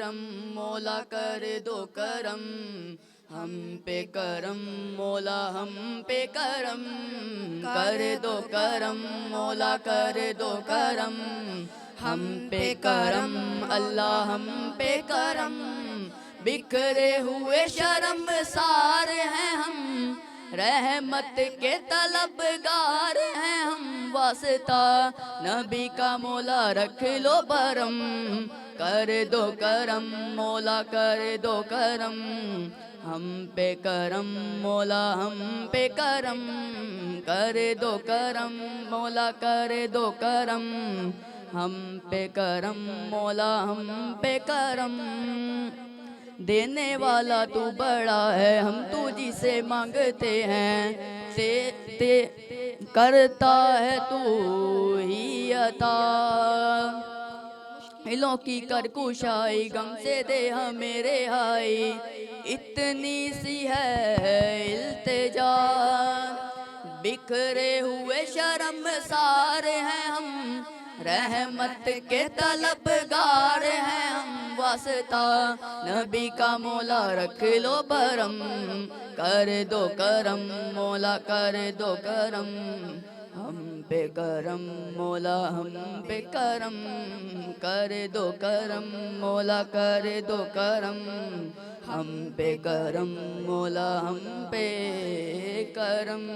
کرم مولا کر دو کرم ہم پہ کرم مولا ہم پہ کرم کر دو کرم مولا کر دو کرم ہم پہ کرم اللہ ہم پہ کرم بکھرے ہوئے شرم سار ہیں ہم رحمت کے طلبگار ہیں ہم واسطہ نبی کا مولا رکھ لو برم کر دو کرم مولا کر دو کرم ہم پہ کرم مولا ہم پہ کرم کر دو کرم مولا کر دو کرم ہم پہ کرم مولا ہم پہ کرم دینے والا تو بڑا ہے ہم تجھ سے مانگتے ہیں کرتا ہے تو ہی عطا مشکلوں کی کر کشائی غم سے دے ہمیں رہائی اتنی سی ہے التجا بکھرے ہوئے شرم سار ہیں ہم رحمت کے طلبگار ہیں ہم واسطہ نبی کا مولا رکھ لو برم کر دو کرم مولا کر دو کرم ہم پہ کرم مولا ہم پہ کرم کر دو کرم مولا کر دو کرم ہم پہ کرم مولا ہم پہ کرم